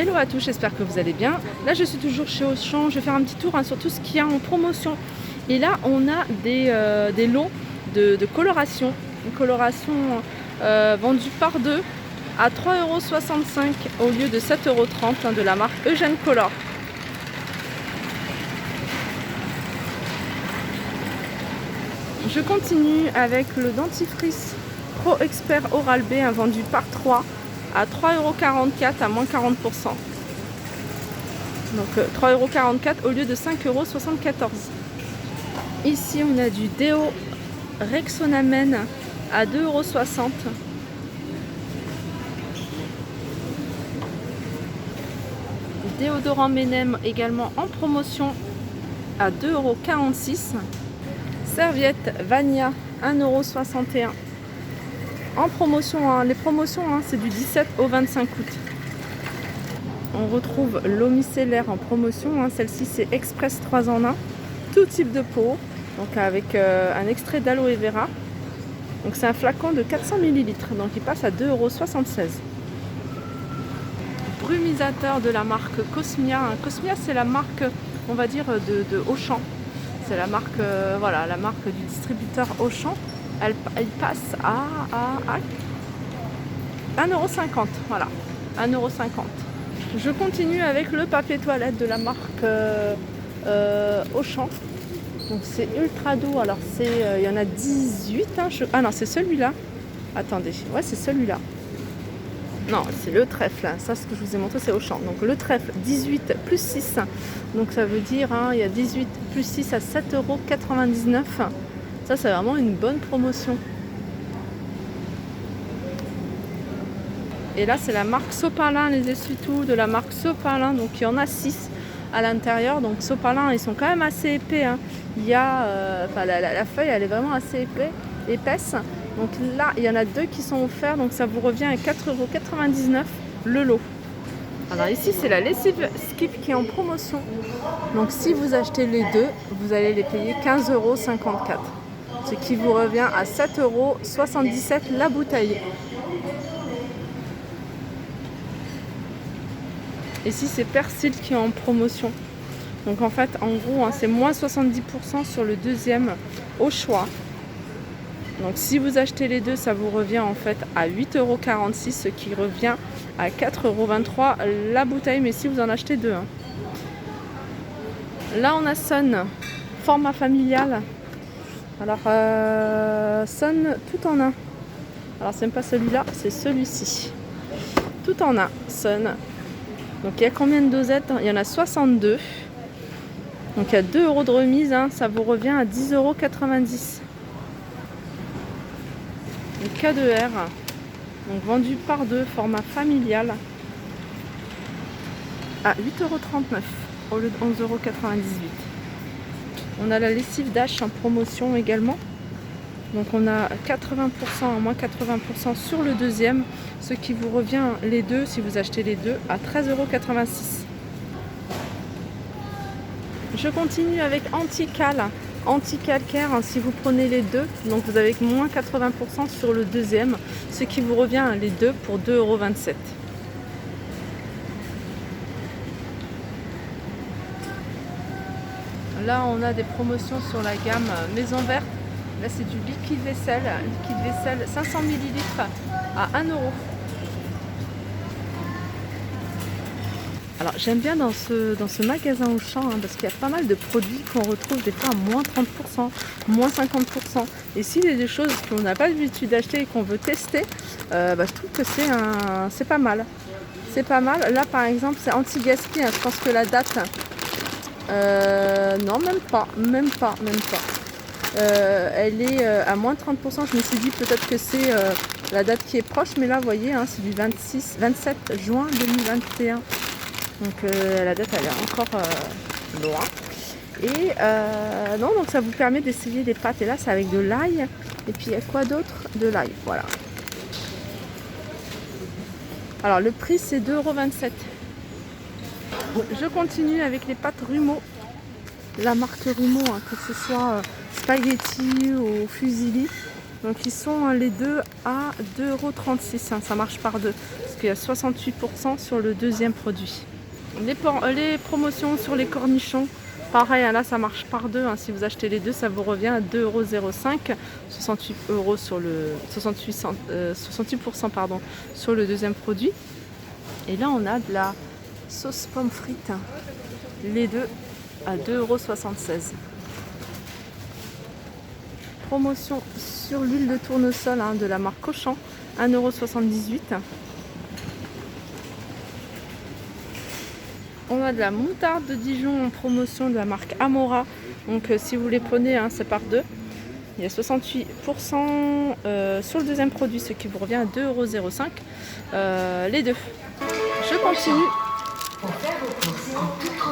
Hello à tous, j'espère que vous allez bien. Là je suis toujours chez Auchan, je vais faire un petit tour sur tout ce qu'il y a en promotion. Et là on a des lots de coloration. Une coloration vendue par deux à 3,65 € au lieu de 7,30 € de la marque Eugène Color. Je continue avec le dentifrice Pro Expert Oral-B vendu par 3 à 3,44 € à moins 40%. Donc 3,44 € au lieu de 5,74 €. Ici on a du déo Rexona Men à 2,60 €. Déodorant Menem également en promotion à 2,46 €. Serviette Vania 1,61 €. En promotion, hein. Les promotions c'est du 17 au 25 août. On retrouve l'eau micellaire en promotion, celle-ci c'est Express 3 en 1, tout type de peau, donc avec un extrait d'aloe vera. Donc c'est un flacon de 400 ml, donc il passe à 2,76 €. Brumisateur de la marque Cosmia. Cosmia c'est la marque, on va dire, de Auchan. C'est la marque, voilà, la marque du distributeur Auchan. Elle passe à 1,50 €. Voilà, 1,50 €. Je continue avec le papier toilette de la marque Auchan. Donc c'est ultra doux. Alors il y en a 18. Ah non, c'est celui-là. Attendez, ouais, c'est celui-là. Non, c'est le trèfle. Ça, ce que je vous ai montré, c'est Auchan. Donc le trèfle, 18 plus 6. Donc ça veut dire, il y a 18 plus 6 à 7,99 €. Ça, c'est vraiment une bonne promotion. Et là, c'est la marque Sopalin, les essuie-tout de la marque Sopalin. Donc il y en a 6 à l'intérieur. Donc Sopalin, ils sont quand même assez épais. Il y a, la feuille, elle est vraiment assez épaisse. Donc là, il y en a 2 qui sont offerts, donc ça vous revient à 4,99 € le lot. Alors ici, c'est la lessive Skip qui est en promotion. Donc si vous achetez les deux, vous allez les payer 15,54 €. Ce qui vous revient à 7,77 € la bouteille. Ici, c'est Persil qui est en promotion. Donc en fait, en gros, c'est moins 70% sur le deuxième au choix. Donc si vous achetez les deux, ça vous revient en fait à 8,46 €, ce qui revient à 4,23 € la bouteille, mais si vous en achetez deux. Là on a Sun, format familial. Alors Sun tout en un. Alors c'est même pas celui-là, c'est celui-ci. Tout en un, Sun. Donc il y a combien de dosettes? Il y en a 62. Donc il y a 2 € de remise, ça vous revient à 10,90 €. Le K2R, donc vendu par deux, format familial, à 8,39 € au lieu de 11,98 €. On a la lessive Dash en promotion également. Donc on a 80%, à moins 80% sur le deuxième, ce qui vous revient les deux, si vous achetez les deux, à 13,86 €. Je continue avec Antical. Anti-calcaire, si vous prenez les deux, donc vous avez moins 80% sur le deuxième, ce qui vous revient les deux pour 2,27 €. Là on a des promotions sur la gamme Maison Verte. Là c'est du liquide vaisselle 500 ml à 1 €. Alors j'aime bien dans ce magasin Auchan, parce qu'il y a pas mal de produits qu'on retrouve des fois à moins 30%, moins 50%. Et s'il y a des choses qu'on n'a pas l'habitude d'acheter et qu'on veut tester, je trouve que c'est pas mal. C'est pas mal. Là par exemple c'est anti-gaspi, je pense que la date, non même pas. Elle est à moins 30%. Je me suis dit peut-être que c'est la date qui est proche, mais là vous voyez, c'est du 27 juin 2021. Donc la date elle est encore loin. Et non, donc ça vous permet d'essayer des pâtes. Et là c'est avec de l'ail. Et puis il y a quoi d'autre? De l'ail, voilà. Alors le prix c'est 2,27 €. Je continue avec les pâtes Rumeau. La marque Rumeau, que ce soit spaghetti ou fusilli. Donc ils sont les deux à 2,36 €. Ça marche par deux. qu'il y a 68% sur le deuxième produit. Les promotions sur les cornichons, pareil, hein, là ça marche par deux. Hein, si vous achetez les deux, ça vous revient à 2,05 €, 68 € sur le 68% pardon, sur le deuxième produit. Et là on a de la sauce pommes frites, hein, les deux à 2,76 €. Promotion sur l'huile de tournesol, hein, de la marque Auchan, 1,78 €. On a de la moutarde de Dijon en promotion de la marque Amora. Donc si vous les prenez, hein, c'est par deux. Il y a 68% sur le deuxième produit, ce qui vous revient à 2,05 € les deux. Je continue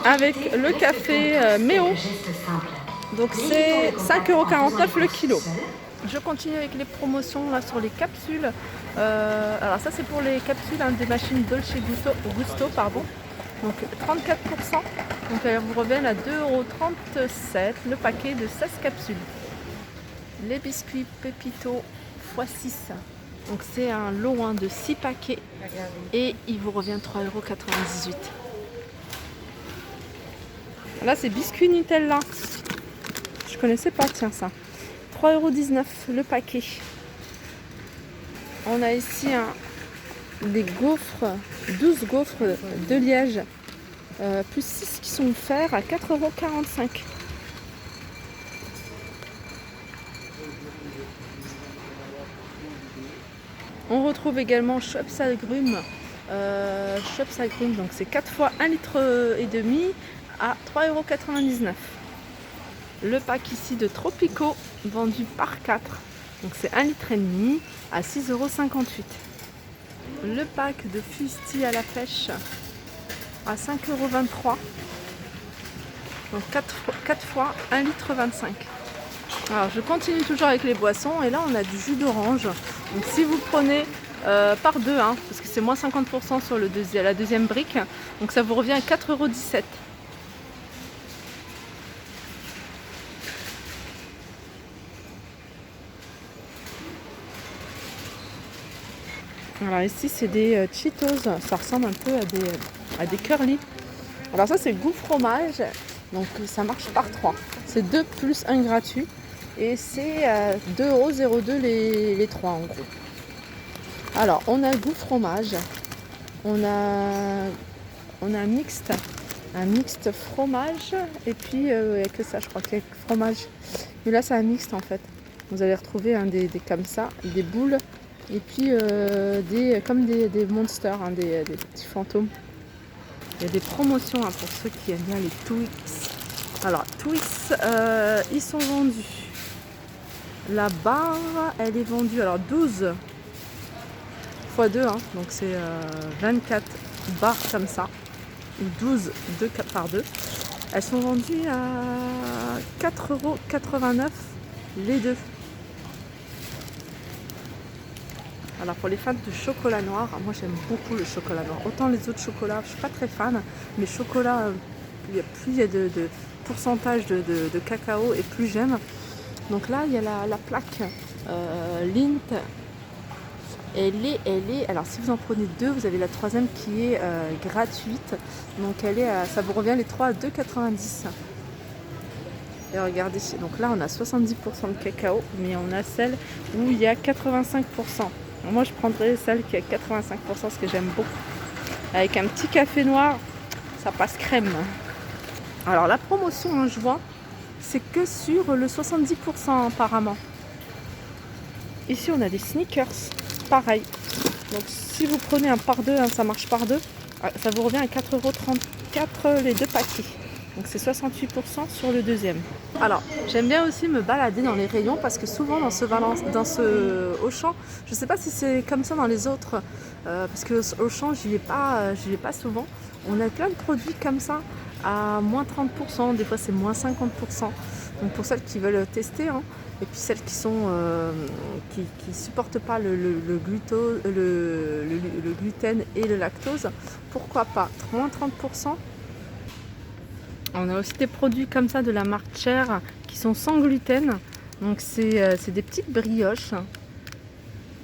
avec le café Méo. Donc c'est 5,49 € le kilo. Je continue avec les promotions là, sur les capsules. Alors ça c'est pour les capsules, hein, des machines Dolce Gusto, pardon. Donc 34%, donc elles vous reviennent à 2,37 € le paquet de 16 capsules. Les biscuits Pépito x6, donc c'est un lot, hein, de 6 paquets et il vous revient 3,98 €. Là c'est biscuits Nutella, je connaissais pas, tiens ça, 3,19 € le paquet. On a ici des gaufres, 12 gaufres de Liège, plus 6 qui sont offerts à 4,45 €. On retrouve également Schweppes agrumes, donc c'est 4 fois 1,5 litre à 3,99 €. Le pack ici de Tropico, vendu par 4, donc c'est 1,5 litre à 6,58 €. Le pack de fusti à la pêche à 5,23 €, donc 4 fois 1,25 litre. Alors je continue toujours avec les boissons et là on a du jus d'orange. Donc si vous prenez par deux, hein, parce que c'est moins 50% sur la deuxième brique, donc ça vous revient à 4,17 €. Alors ici c'est des Cheetos, ça ressemble un peu à des curly. Alors ça c'est goût fromage, donc ça marche par 3. C'est 2 plus 1 gratuit et c'est 2,02 € les 3 en gros. Alors on a goût fromage, on a un mixte fromage et puis il n'y a que ça, je crois qu'il y a que fromage. Mais là c'est un mixte en fait. Vous allez retrouver, hein, des comme ça, des boules. Et puis comme des monsters, hein, des petits fantômes. Il y a des promotions, hein, pour ceux qui aiment bien les Twix. Alors Twix, ils sont vendus. La barre, elle est vendue, alors 12 x 2, hein, donc c'est 24 barres comme ça. Ou 12 par 2. Elles sont vendues à 4,89 € les deux. Alors pour les fans de chocolat noir, moi j'aime beaucoup le chocolat noir. Autant les autres chocolats, je ne suis pas très fan, mais chocolat, plus il y a de pourcentage de cacao et plus j'aime. Donc là il y a la plaque Lindt. Elle est, alors si vous en prenez deux, vous avez la troisième qui est gratuite. Donc ça vous revient les 3 à 2,90 €. Et regardez, donc là on a 70% de cacao, mais on a celle où il y a 85%. Moi je prendrais celle qui a 85% parce que j'aime beaucoup. Avec un petit café noir, ça passe crème. Alors la promotion, hein, je vois, c'est que sur le 70% apparemment. Ici on a des sneakers, pareil. Donc si vous prenez un par deux, hein, ça marche par deux, ça vous revient à 4,34 € les deux paquets. Donc c'est 68% sur le deuxième. Alors j'aime bien aussi me balader dans les rayons parce que souvent dans ce Auchan, je ne sais pas si c'est comme ça dans les autres, parce que Auchan j'y vais pas souvent. On a plein de produits comme ça à moins 30%, des fois c'est moins 50%. Donc pour celles qui veulent tester, hein, et puis celles qui sont qui supportent pas le gluten et le lactose, pourquoi pas moins 30%. On a aussi des produits comme ça de la marque Cher qui sont sans gluten. Donc c'est des petites brioches.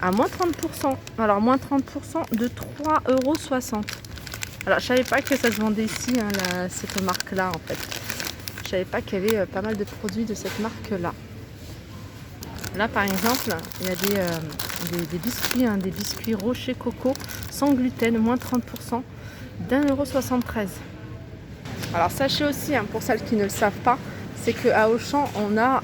à moins 30%. Alors moins 30% de 3,60 €. Alors je savais pas que ça se vendait ici, hein, cette marque-là en fait. Je savais pas qu'il y avait pas mal de produits de cette marque-là. Là par exemple, il y a des biscuits, hein, des biscuits Rocher Coco sans gluten, moins 30%, d'1,73 €. Alors sachez aussi, hein, pour celles qui ne le savent pas, c'est qu'à Auchan, on a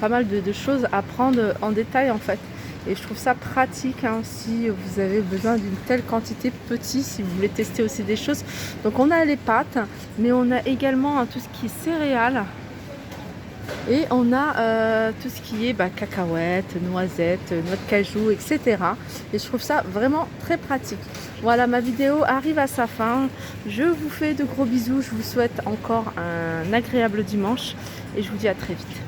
pas mal de choses à prendre en détail en fait. Et je trouve ça pratique, hein, si vous avez besoin d'une telle quantité petit, si vous voulez tester aussi des choses. Donc on a les pâtes, mais on a également tout ce qui est céréales. Et on a tout ce qui est cacahuètes, noisettes, noix de cajou, etc. Et je trouve ça vraiment très pratique. Voilà, ma vidéo arrive à sa fin. Je vous fais de gros bisous. Je vous souhaite encore un agréable dimanche. Et je vous dis à très vite.